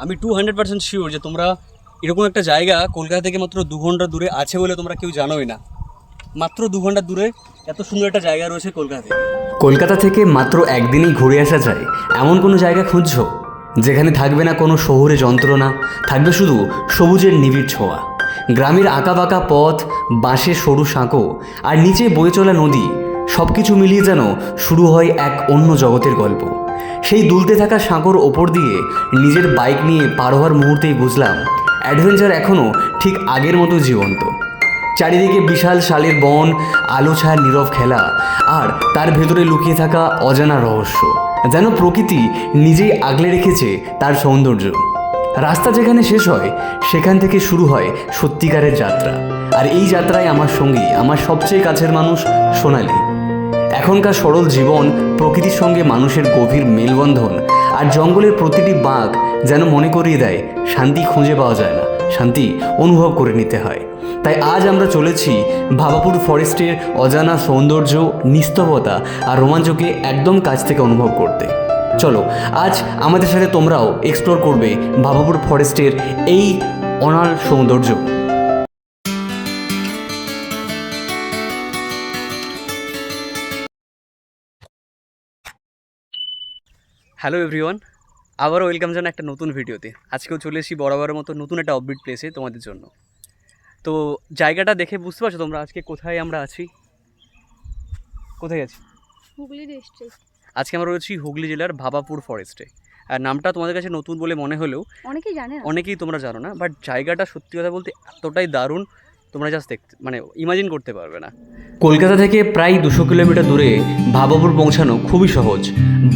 আমি 200% শিওর যে তোমরা এরকম একটা জায়গা কলকাতা থেকে মাত্র 2 ঘন্টা দূরে আছে বলে তোমরা কেউ জানোই না। মাত্র 2 ঘন্টা দূরে এত সুন্দর একটা জায়গা রয়েছে কলকাতাতে। কলকাতা থেকে মাত্র একদিনেই ঘুরে আসা যায় এমন কোনো জায়গা খুঁজছো যেখানে থাকবে না কোনো শহুরে যন্ত্রণা, থাকবে শুধু সবুজের নিবিড় ছোঁয়া। গ্রামের আঁকাবাঁকা পথ, বাঁশের সরু সাঁকো আর নিচে বয়ে চলা নদী, সব কিছু মিলিয়ে যেন শুরু হয় এক অন্য জগতের গল্প। সেই দুলতে থাকা সাঁকোর ওপর দিয়ে নিজের বাইক নিয়ে পার হওয়ার মুহূর্তেই বুঝলাম অ্যাডভেঞ্চার এখনও ঠিক আগের মতো জীবন্ত। চারিদিকে বিশাল শালের বন, আলো ছায়ার নীরব খেলা, আর তার ভেতরে লুকিয়ে থাকা অজানা রহস্য, যেন প্রকৃতি নিজেই আগলে রেখেছে তার সৌন্দর্য। রাস্তা যেখানে শেষ হয় সেখান থেকে শুরু হয় সত্যিকারের যাত্রা। আর এই যাত্রায় আমার সঙ্গী, আমার সবচেয়ে কাছের মানুষ সোনালি। এখনকার সরল জীবন, প্রকৃতির সঙ্গে মানুষের গভীর মেলবন্ধন আর জঙ্গলের প্রতিটি বাঁক যেন মনে করিয়ে দেয় শান্তি খুঁজে পাওয়া যায় না, শান্তি অনুভব করে নিতে হয়। তাই আজ আমরা চলেছি ভাবাপুর ফরেস্টের অজানা সৌন্দর্য, নিস্তবতা আর রোমাঞ্চকে একদম কাছ থেকে অনুভব করতে। চলো আজ আমাদের সাথে তোমরাও এক্সপ্লোর করবে ভাবাপুর ফরেস্টের এই অনার সৌন্দর্য। হ্যালো এভরিওয়ান, আবারও ওয়েলকাম জানাই একটা নতুন ভিডিওতে। আজকেও চলে এসেছি বরাবরের মতো নতুন একটা অফবিট প্লেসে তোমাদের জন্য। তো জায়গাটা দেখে বুঝতে পারছো তোমরা আজকে কোথায় আমরা আছি? কোথায় আছি? হুগলি ডিস্ট্রিক্ট। আজকে আমরা রয়েছি হুগলি জেলার ভাবাপুর ফরেস্টে। আর নামটা তোমাদের কাছে নতুন বলে মনে হলেও অনেকেই জানে না, অনেকেই তোমরা জানো না, বাট জায়গাটা সত্যি কথা বলতে এতটাই দারুণ, তোমরা জাস্ট দেখতে ইমাজিন করতে পারবে না। কলকাতা থেকে প্রায় 200 কিলোমিটার দূরে ভাবাপুর পৌঁছানো খুবই সহজ।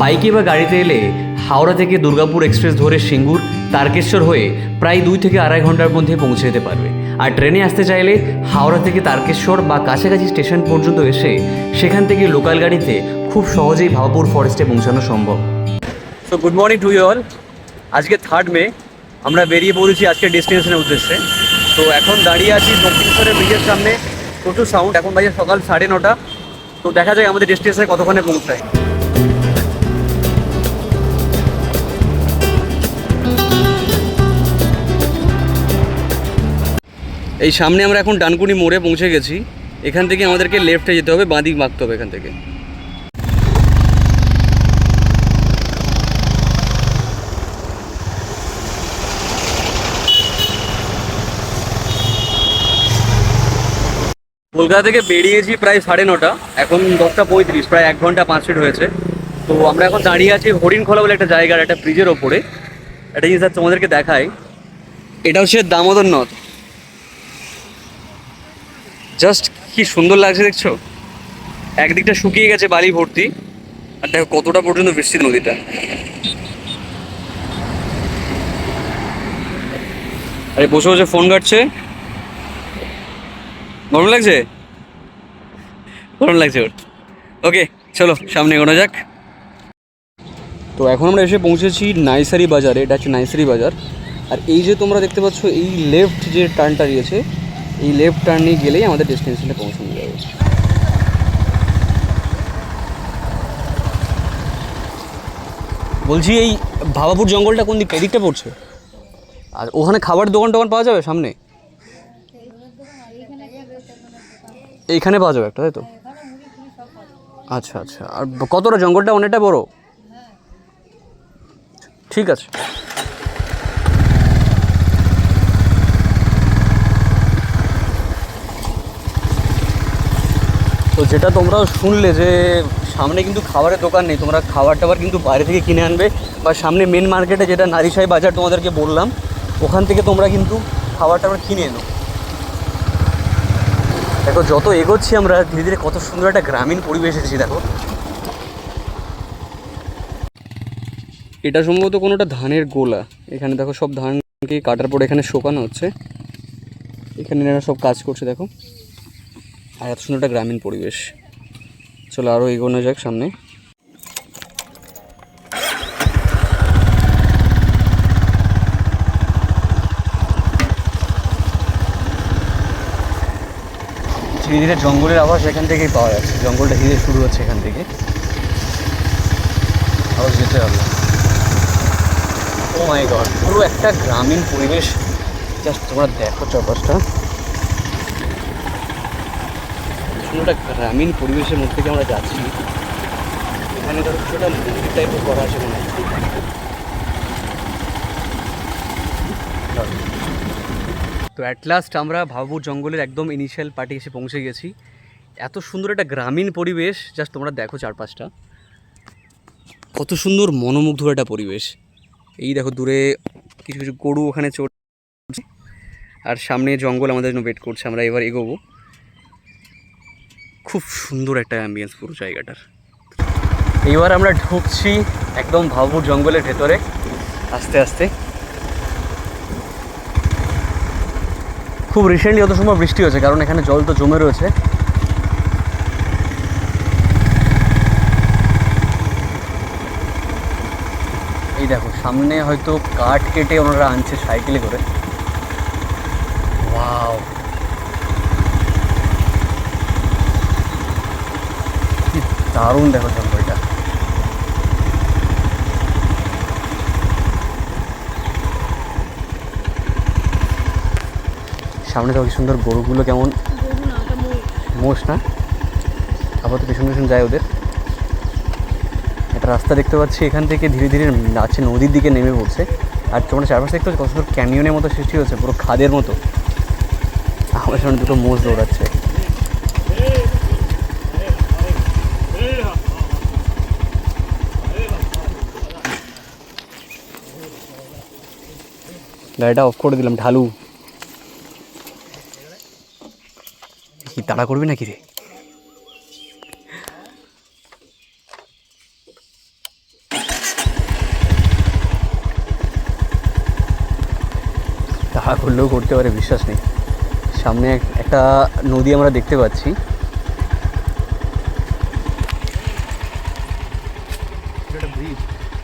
বাইকে বা গাড়িতে এলে হাওড়া থেকে দুর্গাপুর এক্সপ্রেস ধরে সিঙ্গুর, তারকেশ্বর হয়ে প্রায় 2 থেকে আড়াই ঘন্টার মধ্যে পৌঁছে যেতে পারবে। আর ট্রেনে আসতে চাইলে হাওড়া থেকে তারকেশ্বর বা কাছাকাছি স্টেশন পর্যন্ত এসে সেখান থেকে লোকাল গাড়িতে খুব সহজেই ভাবাপুর ফরেস্টে পৌঁছানো সম্ভব। So good morning to you all. আজকে 3 মে, আমরা বেরিয়ে পড়েছি আজকে ডেস্টিনেশনের উদ্দেশ্যে। তো এখন দাঁড়িয়ে আছি দক্ষিণেশ্বরের ব্রিজের সামনে, প্রচুর সাউন্ড। এখন বাজে সকাল 9:30। তো দেখা যায় আমাদের ডেস্টিনেশনে কতক্ষণে পৌঁছায়। এই সামনে আমরা এখন ডানকুনি মোড়ে পৌঁছে গেছি। এখান থেকে আমাদেরকে লেফটে যেতে হবে, বাঁ দিক মারতে হবে এখান থেকে। কলকাতা থেকে বেরিয়েছি প্রায় 9:30, এখন 10:35, প্রায় 1 ঘন্টা 5 মিনিট হয়েছে। তো আমরা এখন দাঁড়িয়ে আছি হরিণখোলা বলে একটা জায়গার একটা ব্রিজের ওপরে। একটা জিনিস তোমাদেরকে দেখাই, এটা হচ্ছে দামোদর নদ। জাস্ট কি সুন্দর লাগছে দেখছো, একদিকটা শুকিয়ে গেছে বালি ভর্তি, আর দেখো কতটা পর্যন্ত বিস্তৃত নদীটা। আরে বসে বসে ফোন ঘাটছে, গরম লাগছে, গরম লাগছে ওর। ওকে চলো সামনে এগোনো যাক। তো এখন আমরা এসে পৌঁছেছি নাইসারি বাজারে। এটা হচ্ছে নাইসারি বাজার। আর এই যে তোমরা দেখতে পাচ্ছ এই লেফট যে টার্নটা দিয়েছে, এই লেফট টার্ন নিয়ে গেলেই আমাদের ডেস্টিনেশনে পৌঁছানো যাবে। বলছি এই ভাবাপুর জঙ্গলটা কোন দিকটা? এদিকটা পড়ছে। আর ওখানে খাবার দোকান টোকান পাওয়া যাবে সামনে? এইখানে পাওয়া যাবে একটা, তাই তো? আচ্ছা আচ্ছা। আর কতটা জঙ্গলটা অনেকটা বড়? ঠিক আছে। তো যেটা তোমরা শুনলে যে সামনে কিন্তু খাবারের দোকান নেই, তোমরা খাবার টাবার কিন্তু বাইরে থেকে কিনে আনবে, বা সামনে মেন মার্কেটে যেটা নারীশাহী বাজার তোমাদেরকে বললাম, ওখান থেকে তোমরা কিন্তু খাবার টাবার কিনে এনো। দেখো যত এগোচ্ছি আমরা ধীরে ধীরে কত সুন্দর একটা গ্রামীণ পরিবেশ এসেছি। দেখো এটা সম্ভবত কোনো একটা ধানের গোলা। এখানে দেখো সব ধানকে কাটার পর এখানে শোকানো হচ্ছে, এখানে এরা সব কাজ করছে দেখো। আর এত সুন্দর একটা গ্রামীণ পরিবেশ। চলো আরও এগোনো যাক সামনে। ধীরে ধীরে জঙ্গলের আওয়াজ এখান থেকেই পাওয়া যাচ্ছে, জঙ্গলটা ধীরে শুরু হচ্ছে এখান থেকে, আওয়াজ যেতে হবে। ও মাই গড, পুরো একটা গ্রামীণ পরিবেশ। জাস্ট তোমরা দেখো চারপাশটা, পুরোটা গ্রামীণ পরিবেশের মধ্যে থেকে আমরা যাচ্ছি। এখানে ধরো কিছুটা মন্দির টাইপের করা আছে মনে হয়। তো অ্যাট লাস্ট আমরা ভাবুর জঙ্গলের একদম ইনিশিয়াল পার্টি এসে পৌঁছে গেছি। এত সুন্দর একটা গ্রামীণ পরিবেশ, জাস্ট তোমরা দেখো চারপাশটা কত সুন্দর মনোমুগ্ধকর একটা পরিবেশ। এই দেখো দূরে কিছু কিছু গরু ওখানে চড়ছে, আর সামনে জঙ্গল আমাদের জন্য ওয়েট করছে। আমরা এবার এগোবো। খুব সুন্দর একটা অ্যাম্বিয়েন্স পুরো জায়গাটার। এইবার আমরা ঢুকছি একদম ভাবুর জঙ্গলের ভেতরে আস্তে আস্তে। খুব রিসেন্টলি যত সময় বৃষ্টি হয়েছে, কারণ এখানে জল তো জমে রয়েছে। এই দেখো সামনে হয়তো কাঠ কেটে ওনারা আনছে সাইকেলে করে। ওয়াও, কি দারুণ দেখো জঙ্গলটা। সামনে তো কি সুন্দর গরুগুলো, কেমন মোষ না, আবার তো পেছন পেছন যায় ওদের। একটা রাস্তা দেখতে পাচ্ছি, এখান থেকে ধীরে ধীরে আছে নদীর দিকে নেমে পড়ছে। আর তোমরা চারপাশে দেখতে পাচ্ছি কত সুন্দর ক্যানিয়নের মতো সৃষ্টি হচ্ছে, পুরো খাদের মতো। আমার সামনে দুটো মোষ দৌড়াচ্ছে। গাড়িটা অফ করে দিলাম, ঢালু। কি তাড়া করবি নাকি রে? তাড়া করলেও করতে পারে, বিশ্বাস নেই। সামনে একটা নদী আমরা দেখতে পাচ্ছি।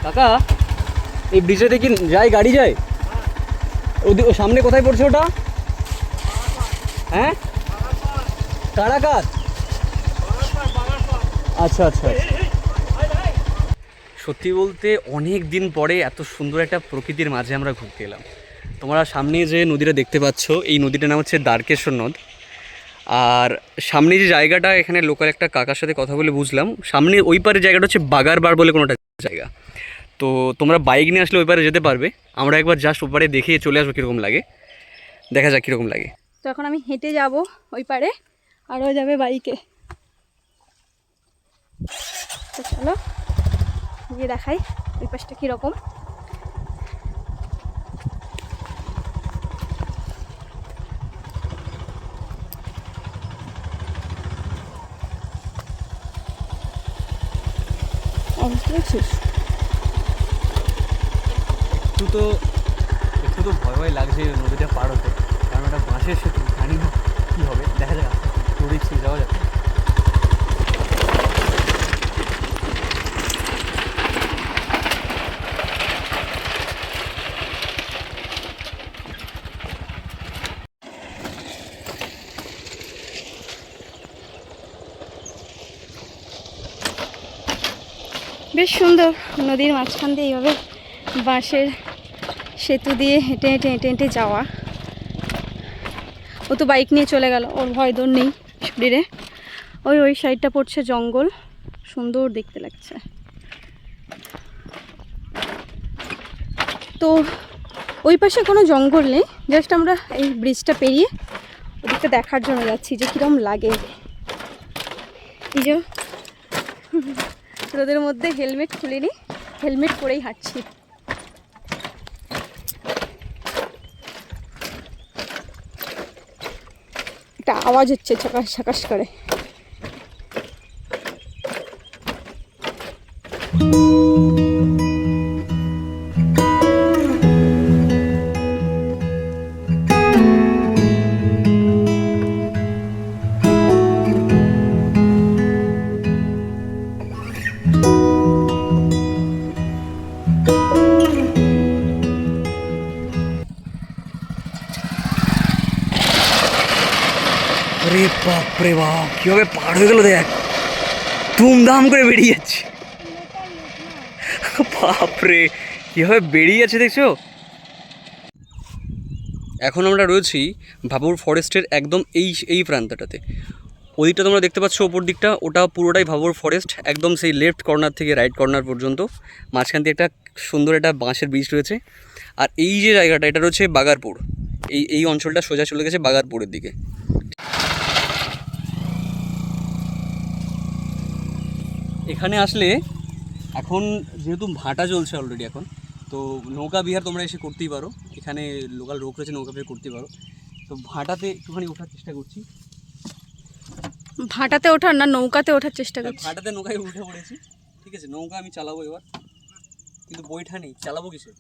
কাকা, এই ব্রিজে কি যায়, গাড়ি যায়? ও সামনে কোথায় পড়ছে ওটা? হ্যাঁ, কারাকাত। আচ্ছা আচ্ছা। সত্যি বলতে অনেক দিন পরে এত সুন্দর একটা প্রকৃতির মাঝে আমরা ঘুরতে এলাম। তোমরা সামনে যে নদীটা দেখতে পাচ্ছ, এই নদীটার নাম হচ্ছে দ্বারকেশ্বর নদ। আর সামনে যে জায়গাটা, এখানে লোকাল একটা কাকার সাথে কথা বলে বুঝলাম, সামনে ওই পারে জায়গাটা হচ্ছে বাগারবার বলে কোনো একটা জায়গা। তো তোমরা বাইক নিয়ে আসলে ওই পারে যেতে পারবে। আমরা একবার জাস্ট ওই পারে দেখে চলে আসবো কীরকম লাগে, দেখা যাক কীরকম লাগে। তো এখন আমি হেঁটে যাব ওই পারে, আর ও যাবে বাইকে। তো চলো গিয়ে দেখাই ওই পাশটা কীরকম। অবস্থা দেখছিস? একটু তো ভয় ভয় লাগছে নদীটা পার হতে, কারণ ওটা বাঁশের সেতু, জানি না কী হবে, দেখা যাক। টুরিস্ট যাওয়া যাবে। বেশ সুন্দর, নদীর মাঝখান দিয়ে এইভাবে বাঁশের সেতু দিয়ে হেঁটে হেঁটে হেঁটে হেঁটে যাওয়া। ও তো বাইক নিয়ে চলে গেল, ওর ভয় দৌড় নেই শরীরে। ওই সাইডটা পড়ছে জঙ্গল, সুন্দর দেখতে লাগছে। তো ওই পাশে কোনো জঙ্গল নেই, জাস্ট আমরা এই ব্রিজটা পেরিয়ে ওদিকটা দেখার জন্য যাচ্ছি যে কীরকম লাগে। এই যে রোদের মধ্যে হেলমেট খুলিনি, হেলমেট পরেই হাঁটছি। একটা আওয়াজ হচ্ছে ছকাশ ছকাশ করে। আরে বাপরে বাপ, কীভাবে পার হয়ে গেল দেখ, ধুমধাম করে বেরিয়ে যাচ্ছে। বাপরে, কীভাবে বেরিয়ে আছে দেখছো। এখন আমরা রয়েছি ভাবুর ফরেস্টের একদম এই প্রান্তটাতে। ওদিকটা তোমরা দেখতে পাচ্ছ ওপর দিকটা, ওটা পুরোটাই ভাবুর ফরেস্ট, একদম সেই লেফট কর্নার থেকে রাইট কর্নার পর্যন্ত। মাঝখান দিয়ে একটা সুন্দর একটা বাঁশের ব্রিজ রয়েছে। আর এই যে জায়গাটা, এটা রয়েছে বাগারপুর। এই অঞ্চলটা সোজা চলে গেছে বাগারপুরের দিকে। এখানে আসলে এখন যেহেতু ভাটা চলছে অলরেডি এখন, তো নৌকা বিহার তোমরা এসে করতেই পারো। এখানে লোকাল রোক রয়েছে, নৌকা বিহার করতেই পারো। তো ভাটাতে একটুখানি ওঠার চেষ্টা করছি। ভাটাতে ওঠার না, নৌকাতে ওঠার চেষ্টা করছি। ভাটাতে নৌকায় উঠে পড়েছি, ঠিক আছে। নৌকা আমি চালাবো এবার, কিন্তু বইটা নেই, চালাবো কিসে।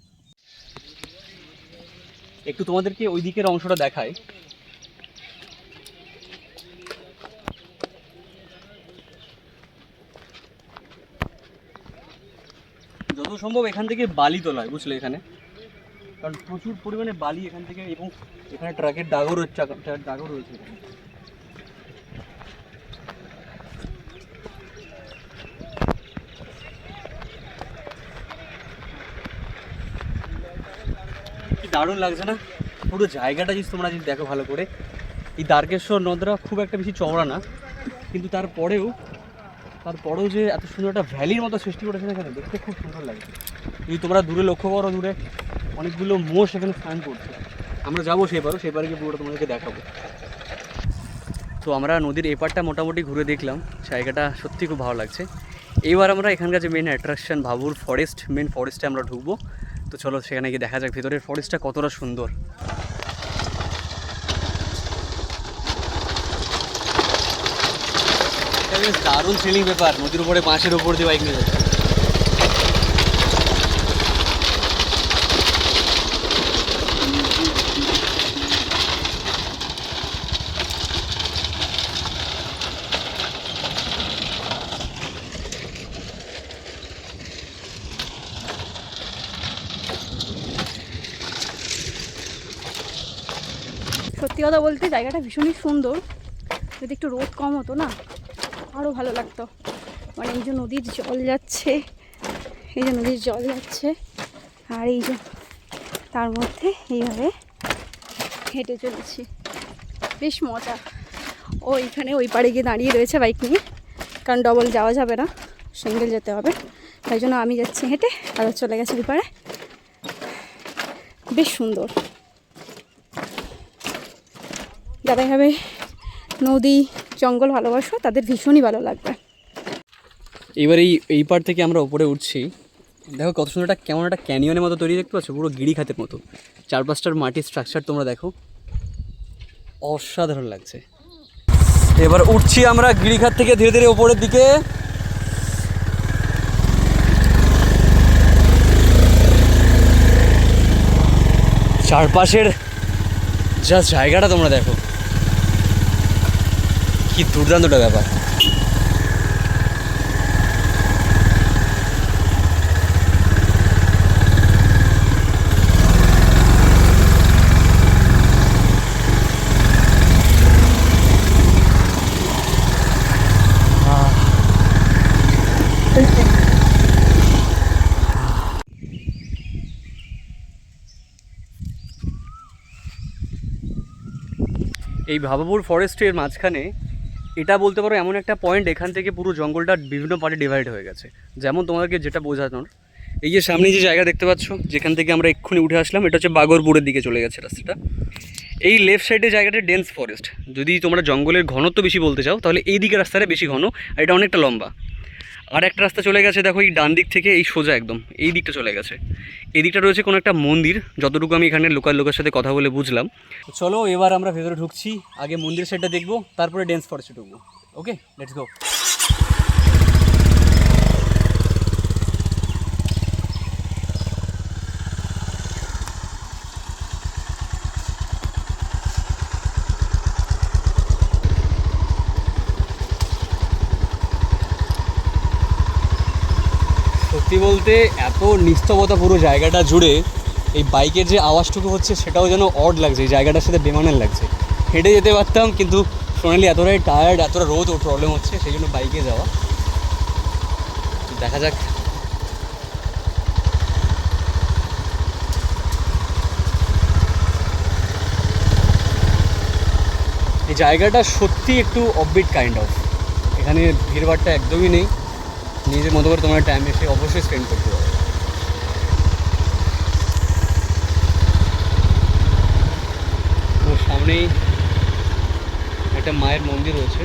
একটু তোমাদেরকে ওই দিকের অংশটা দেখায়। যত সম্ভব এখান থেকে বালি তোলা হয়, বুঝলে, এখানে কারণ প্রচুর পরিমাণে বালি এখান থেকে, এবং এখানে ট্রাকের ডাগর রয়েছে এখানে। কি দারুণ লাগছে না পুরো জায়গাটা। যদি তোমরা যদি দেখো ভালো করে, এই দ্বারকেশ্বর নদটা খুব একটা বেশি চওড়া না, কিন্তু তারপরেও যে এত সুন্দর একটা ভ্যালির মতো সৃষ্টি করেছে এখানে, দেখতে খুব সুন্দর লাগে। যদি তোমরা দূরে লক্ষ্য করো, দূরে অনেকগুলো মোষ এখানে স্নান করছে। আমরা যাবো সেবারে গিয়ে পুরোটা তোমাদেরকে দেখাবো। তো আমরা নদীর এপারটা মোটামুটি ঘুরে দেখলাম, জায়গাটা সত্যি খুব ভালো লাগছে। এইবার আমরা এখানকার যে মেন অ্যাট্রাকশন ভাবুর ফরেস্ট, মেন ফরেস্টে আমরা ঢুকবো। তো চলো সেখানে গিয়ে দেখা যাক ভেতরের ফরেস্টটা কতটা সুন্দর। দারুণ থ্রিলিং ব্যাপার, নদীর উপরে বাঁশের উপর দিয়ে বাইক নিয়ে যাচ্ছে। সত্যি কথা বলতে জায়গাটা ভীষণই সুন্দর। যদি একটু রোদ কম হতো না, আরও ভালো লাগতো। মানে এই যে নদীর জল যাচ্ছে, আর এই যে তার মধ্যে এইভাবে হেঁটে চলেছি, বেশ মজা। এখানে ওই পাড়ে গিয়ে দাঁড়িয়ে রয়েছে বাইক নিয়ে, কারণ ডবল যাওয়া যাবে না, সিঙ্গেল যেতে হবে। তাই জন্য আমি যাচ্ছি হেঁটে, আর চলে গেছে ওই পাড়ে। বেশ সুন্দর। যারা এভাবে নদী জঙ্গল ভালোবাসো তাদের ভীষণই ভালো লাগবে। এবার এই পার থেকে আমরা উপরে উঠছি। দেখো কত সুন্দর একটা, কেমন একটা ক্যানিয়নের মতো তৈরি, দেখতে পাচ্ছ, পুরো গিরিখাতের মতো। চারপাশটার মাটির স্ট্রাকচার তোমরা দেখো, অসাধারণ লাগছে। এবার উঠছি আমরা গিরিখাত থেকে ধীরে ধীরে উপরের দিকে। চারপাশের যা জায়গাটা তোমরা দেখো, কি দুর্দান্তটা ব্যাপার। এই ভাবাপুর ফরেস্টের মাঝখানে এটা বলতে পারো এমন একটা পয়েন্ট, এখান থেকে পুরো জঙ্গলটা বিভিন্ন পার্টে ডিভাইড হয়ে গেছে। যেমন তোমাদেরকে যেটা বোঝানোর, এই যে সামনে যে জায়গা দেখতে পাচ্ছ, যেখান থেকে আমরা এক্ষুনি উঠে আসলাম, এটা হচ্ছে বাগরপুরের দিকে চলে গেছে রাস্তাটা। এই লেফট সাইডে জায়গাটা ডেন্স ফরেস্ট। যদি তোমরা জঙ্গলের ঘনত্ব বেশি বলতে চাও, তাহলে এই দিকে রাস্তাটা বেশি ঘন, আর এটা অনেকটা লম্বা। আর একটা রাস্তা চলে গেছে দেখো, এই ডান দিক থেকে এই সোজা একদম এই দিকটা চলে গেছে। এই দিকটা রয়েছে কোনো একটা মন্দির, যতটুকু আমি এখানে লোকাল লোকের সাথে কথা বলে বুঝলাম। চলো এবার আমরা ভেতরে ঢুকছি, আগে মন্দির সাইডটা দেখবো, তারপরে ডেন্স ফরেস্টে ঢুকবো। ওকে, লেটস গো। সত্যি বলতে এত নিস্তবতা পুরো জায়গাটা জুড়ে, এই বাইকের যে আওয়াজটুকু হচ্ছে সেটাও যেন অড লাগছে, এই জায়গাটার সাথে বেমানের লাগছে। হেঁটে যেতে পারতাম, কিন্তু সোনালি এতটাই টায়ার্ড, এতটা রোদ, ওর প্রবলেম হচ্ছে, সেই জন্য বাইকে যাওয়া। দেখা যাক। এই জায়গাটা সত্যি একটু অফবিট কাইন্ড অফ। এখানে ভিড়ভাড়টা একদমই নেই, নিজের মতো করে তোমার টাইম এসে অবশ্যই স্পেন্ড করতে পারো। তো সামনেই একটা মায়ের মন্দির রয়েছে,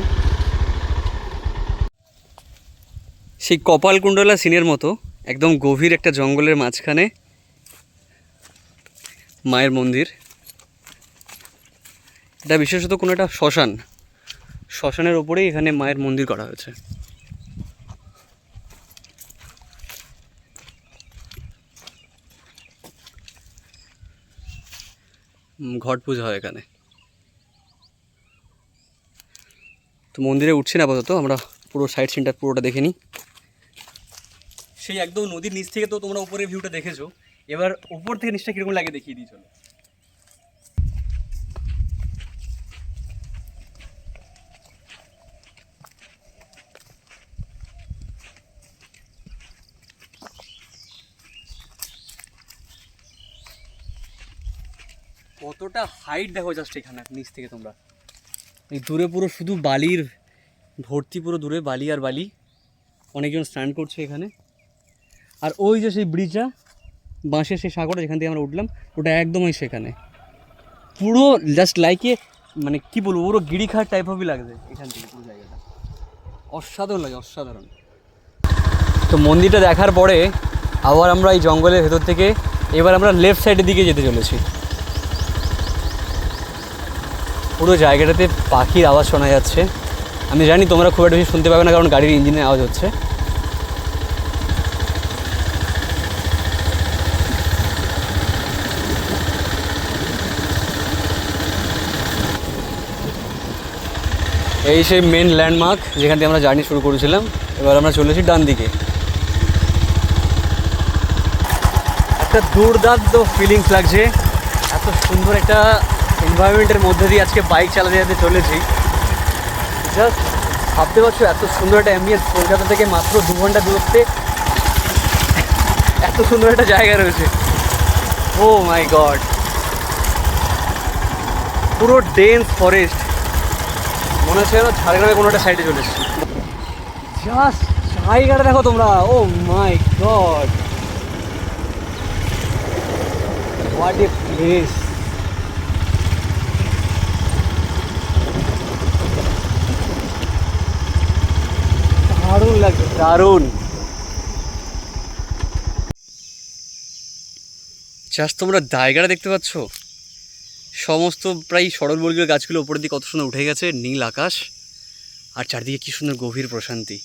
সেই কপালকুণ্ডলা সিনের মতো একদম গভীর একটা জঙ্গলের মাঝখানে মায়ের মন্দির। এটা বিশেষত কোনো একটা শ্মশানের ওপরেই এখানে মায়ের মন্দির করা হয়েছে। ঘট পুজো হয় এখানে। তো মন্দিরে উঠছি না আপাতত, আমরা পুরো সাইড সিনটা পুরোটা দেখে নিই। সেই একদম নদীর নিচ থেকে তো তোমরা উপরের ভিউটা দেখেছো, এবার উপর থেকে নিচটা কীরকম লাগে দেখিয়ে দিই চলো। কতটা হাইট দেখো জাস্ট এখানে নিচ থেকে তোমরা। এই দূরে পুরো শুধু বালির ভর্তি, পুরো দূরে বালি আর বালি। অনেকজন স্নান করছে এখানে। আর ওই যে সেই ব্রিজটা, বাঁশের সেই সাগরটা যেখান থেকে আমরা উঠলাম, ওটা একদমই সেখানে পুরো জাস্ট লাইকে, মানে কি বলবো, পুরো গিরিখাট টাইপ অফই লাগছে এখান থেকে পুরো জায়গাটা। অসাধারণ লাগে, অসাধারণ। তো মন্দিরটা দেখার পরে আবার আমরা এই জঙ্গলের ভেতর থেকে এবার আমরা লেফট সাইডের দিকে যেতে চলেছি। পুরো জায়গাটাতে পাখির আওয়াজ শোনা যাচ্ছে। আমি জানি তোমরা খুব একটা বেশি শুনতে পাবে না, কারণ গাড়ির ইঞ্জিনের আওয়াজ হচ্ছে। এই সেই মেন ল্যান্ডমার্ক যেখান থেকে আমরা জার্নি শুরু করেছিলাম। এবার আমরা চলেছি ডান দিকে। একটা দুর্দান্ত ফিলিংস লাগছে, এত সুন্দর একটা এনভায়রনমেন্টের মধ্যে দিয়ে আজকে বাইক চালাতে যেতে চলেছি। জাস্ট ভাবতে পারছো এত সুন্দর একটা অ্যাম্বিয়েন্স, কলকাতা থেকে মাত্র 2 ঘন্টা দূরত্বে এত সুন্দর একটা জায়গা রয়েছে। ও মাই গড, পুরো ডেন্স ফরেস্ট, মনে হচ্ছে যেন ঝাড়গ্রামে কোনো একটা সাইডে চলে এসেছি। জাস্ট জায়গাটা দেখো তোমরা, ও মাই গড, হোয়াট এ প্লেস। দারুণ লাগছে, দারুণ। জাস্ট তোমরা জায়গাটা দেখতে পাচ্ছ, সমস্ত প্রায় সরলবর্গীয় গাছগুলো উপরের দিকে কত সুন্দর উঠে গেছে, নীল আকাশ, আর চারদিকে কি সুন্দর গভীর প্রশান্তি।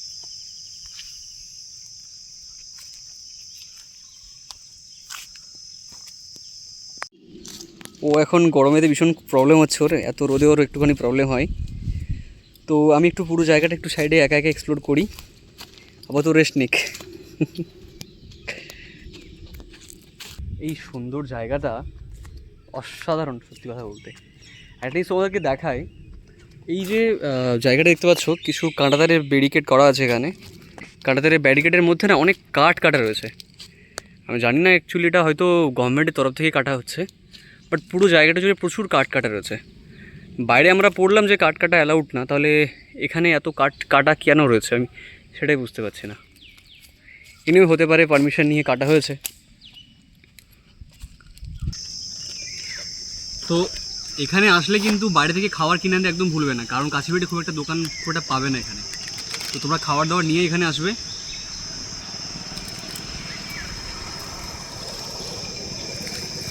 ও এখন গরমেতে ভীষণ প্রবলেম হচ্ছে, ওর এত রোদে ওর একটুখানি প্রবলেম হয়। তো আমি একটু পুরো জায়গাটা একটু সাইডে একা একা এক্সপ্লোর করি, আপাতত রেস্ট নিক। এই সুন্দর জায়গাটা অসাধারণ, সত্যি কথা বলতে। অ্যাটলিস্ট ওদেরকে দেখায়, এই যে জায়গাটা দেখতে পাচ্ছ, কিছু কাঁটাতারের ব্যারিকেড করা আছে এখানে। কাঁটাতারের ব্যারিকেডের মধ্যে না অনেক কাঠ কাটা রয়েছে। আমি জানি না অ্যাকচুয়ালি এটা হয়তো গভর্নমেন্টের তরফ থেকে কাটা হচ্ছে, বাট পুরো জায়গাটা জুড়ে প্রচুর কাঠ কাটা রয়েছে। বাইরে আমরা পড়লাম যে কাঠ কাটা অ্যালাউড না, তাহলে এখানে এত কাঠ কাটা কেন রয়েছে আমি সেটাই বুঝতে পারছি না। এনিও হতে পারে পারমিশন নিয়ে কাটা হয়েছে। তো এখানে আসলে কিন্তু বাইরে থেকে খাবার কিনে আনতে একদম ভুলবে না, কারণ কাছেপিঠে খুব একটা দোকান খুব একটা পাবে না এখানে। তো তোমরা খাবার দাবার নিয়ে এখানে আসবে।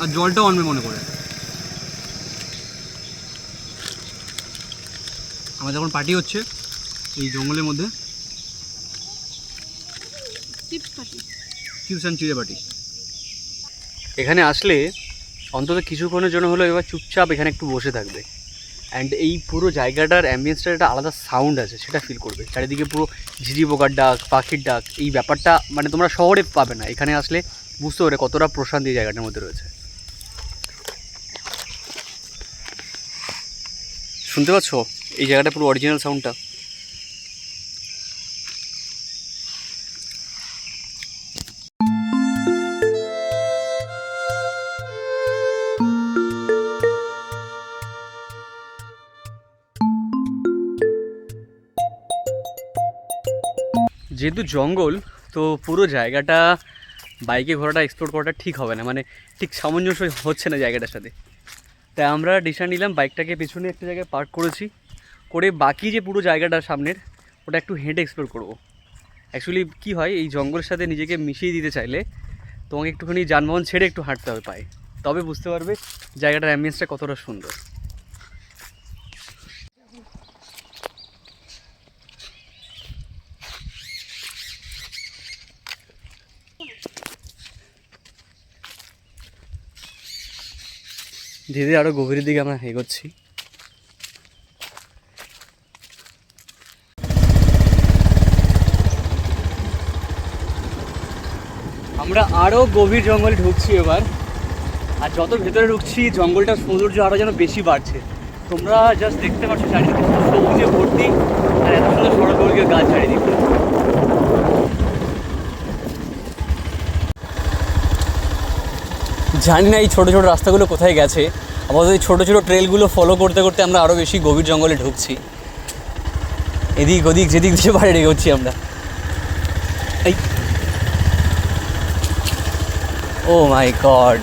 আর জলটাও আনবে মনে করে। আমাদের এখন পার্টি হচ্ছে এই জঙ্গলের মধ্যে, চিপস অ্যান্ড চিড়ে পার্টি। এখানে আসলে অন্তত কিছুক্ষণের জন্য হলো এবার চুপচাপ এখানে একটু বসে থাকবে, অ্যান্ড এই পুরো জায়গাটার অ্যাম্বিয়েন্সটার একটা আলাদা সাউন্ড আছে, সেটা ফিল করবে। চারিদিকে পুরো ঝিঝি পোকার ডাক, পাখির ডাক, এই ব্যাপারটা মানে তোমরা শহরে পাবে না। এখানে আসলে বুঝতে পারে কতটা প্রশান্তি এই জায়গাটার মধ্যে রয়েছে। শুনতে পাচ্ছ এই জায়গাটা পুরো অরিজিনাল সাউন্ডটা। যেহেতু জঙ্গল, তো পুরো জায়গাটা বাইকে ঘোরাটা এক্সপ্লোর করাটা ঠিক হবে না, মানে ঠিক সামঞ্জস্য হচ্ছে না জায়গাটার সাথে। তাই আমরা ডিসিশন নিলাম বাইকটাকে পেছনে একটা জায়গায় পার্ক করেছি, করে বাকি যে পুরো জায়গাটা সামনের ওটা একটু হেঁটে এক্সপ্লোর করবো। অ্যাকচুয়ালি কী হয়, এই জঙ্গলের সাথে নিজেকে মিশিয়ে দিতে চাইলে তোমাকে একটুখানি যানবাহন ছেড়ে একটু হাঁটতে হবে পায়ে, তবে বুঝতে পারবে জায়গাটার অ্যাম্বিয়েন্সটা কতটা সুন্দর। ধীরে ধীরে আরও গভীরের দিকে আমরা এগোচ্ছি। আমরা আরও গভীর জঙ্গলে ঢুকছি এবার, আর যত ভেতরে ঢুকছি জঙ্গলটার সৌন্দর্য আরও যেন বেশি বাড়ছে। তোমরা জাস্ট দেখতে পাচ্ছ চারিদিকে সবুজে ভর্তি, আর এত সুন্দর সড়কবর্গীয় গাছ চারিদিকে। জানি না এই ছোটো ছোটো রাস্তাগুলো কোথায় গেছে, আপাতত এই ছোটো ছোটো ট্রেলগুলো ফলো করতে করতে আমরা আরও বেশি গভীর জঙ্গলে ঢুকছি। এদিক ওদিক যেদিক দিয়ে বাইরে এগোচ্ছি আমরা। এই ও মাই গড,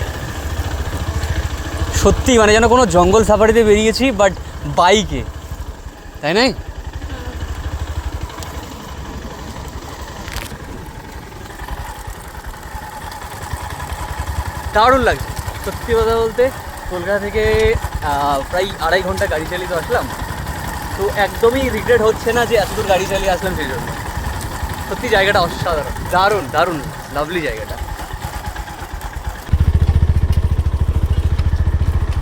সত্যি মানে যেন কোনো জঙ্গল সাফারিতে বেরিয়েছি, বাট বাইকে, তাই নাই? দারুণ লাগছে সত্যি কথা বলতে। কলকাতা থেকে প্রায় 2.5 ঘন্টা গাড়ি চালিয়ে তো আসলাম, তো একদমই রিগ্রেট হচ্ছে না যে এত দূর গাড়ি চালিয়ে আসলাম সেই জন্য। সত্যি জায়গাটা অসাধারণ, দারুণ দারুণ লাভলি জায়গাটা।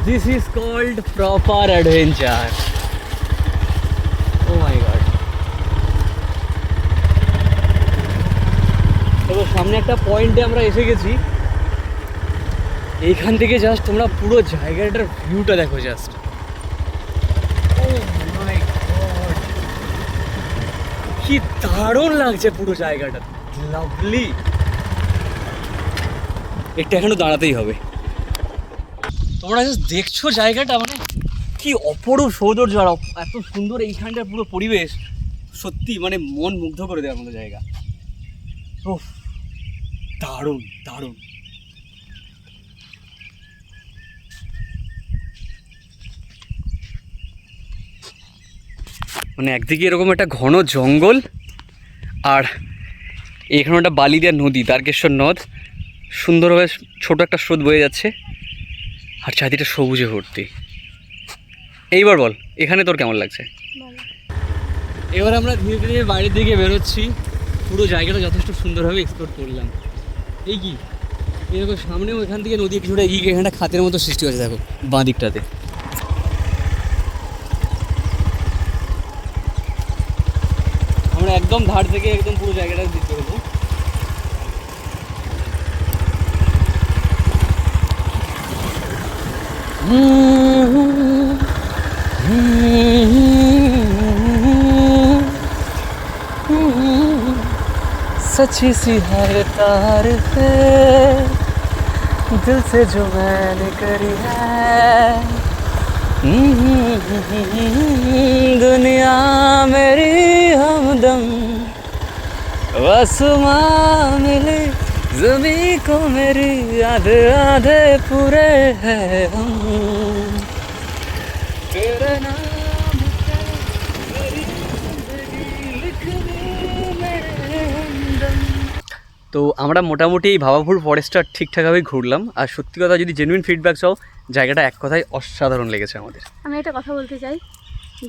This is called proper adventure. Oh my god. তো সামনে একটা পয়েন্টে আমরা এসে গেছি, এইখান থেকে জাস্ট তোমরা পুরো জায়গাটার ভিউটা দেখো জাস্ট। Oh my god, কি দারুণ লাগছে পুরো জায়গাটা, লাভলি। এটা এখনো দাঁড়াতেই হবে। তোমরা জাস্ট দেখছো জায়গাটা, মানে কি অপরূপ সৌন্দর্য আর এত সুন্দর এইখানটার পুরো পরিবেশ, সত্যি মানে মন মুগ্ধ করে দেওয়ার মতো জায়গা। ও দারুণ দারুণ। মানে একদিকে এরকম একটা ঘন জঙ্গল, আর এখানে একটা বালি দেওয়া নদী, তারকেশ্বর নদ, সুন্দরভাবে ছোট একটা স্রোত বয়ে যাচ্ছে, আর চারিদিকটা সবুজে ভর্তি। এইবার বল এখানে তোর কেমন লাগছে? এবার আমরা ধীরে ধীরে বাইরের দিকে বেরোচ্ছি, পুরো জায়গাটা যথেষ্ট সুন্দরভাবে এক্সপ্লোর করলাম। এই কি এরকম সামনেও এখান থেকে নদী কিছুটা এগিয়ে এখানটা খাতের মতো সৃষ্টি হয়েছে, দেখো বাঁ দিকটাতে। আমরা একদম ধার থেকে একদম পুরো জায়গাটা দেখতে পাবো। सच्ची सी है तारीफे दिल से जो मैंने करी है, दुनिया मेरी हमदम आसमां मिले ज़मीं को मेरी आधे आधे पूरे हैं हम, तेरे नाम पे मेरी ज़िंदगी लिख दी मेरे हमदम। তো আমরা মোটামুটি এই ভাবাপুর ফরেস্টটা ঠিকঠাকভাবেই ঘুরলাম, আর সত্যি কথা যদি জেনুইন ফিডব্যাক চাও, জায়গাটা এক কথায় অসাধারণ লেগেছে আমাদের। আমি একটা কথা বলতে চাই,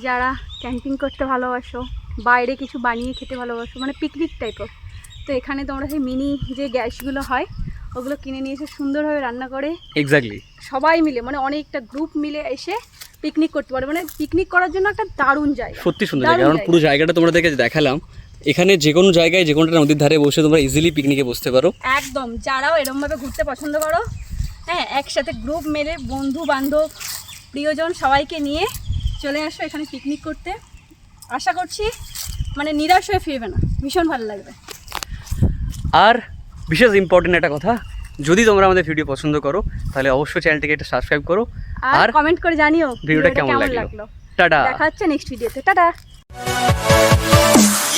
যারা ক্যাম্পিং করতে ভালোবাসো, বাইরে কিছু বানিয়ে খেতে ভালোবাসো, মানে পিকনিক টাইপের, তো এখানে তোমরা সেই মিনি যে গ্যাসগুলো হয় ওগুলো কিনে নিয়ে এসে সুন্দরভাবে রান্না করে এক্স্যাক্টলি সবাই মিলে, মানে অনেকটা গ্রুপ মিলে এসে পিকনিক করতে পারে। মানে পিকনিক করার জন্য একটা দারুণ জায়গা, সত্যি সুন্দর জায়গা। কারণ পুরো জায়গাটা তোমাদেরকে দেখালাম, এখানে যে কোনো জায়গায় যে কোনোটা নদীর ধারে বসে তোমরা ইজিলি পিকনিকে বসতে পারো। একদম, যারাও এরকমভাবে ঘুরতে পছন্দ করো, হ্যাঁ, একসাথে গ্রুপ মেলে বন্ধু বান্ধব প্রিয়জন সবাইকে নিয়ে চলে আসো এখানে পিকনিক করতে। আশা করছি মানে নিরাশ হয়ে ফিরবে না, ভীষণ ভালো লাগবে। আর বিশেষ ইম্পর্টেন্ট একটা কথা, যদি তোমরা আমাদের ভিডিও পছন্দ করো তাহলে অবশ্যই চ্যানেলটিকে একটা সাবস্ক্রাইব করো, আর কমেন্ট করে জানিও ভিডিওটা কেমন লাগলো। টাটা, দেখা হচ্ছে নেক্সট ভিডিওতে। টাটা।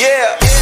Yeah.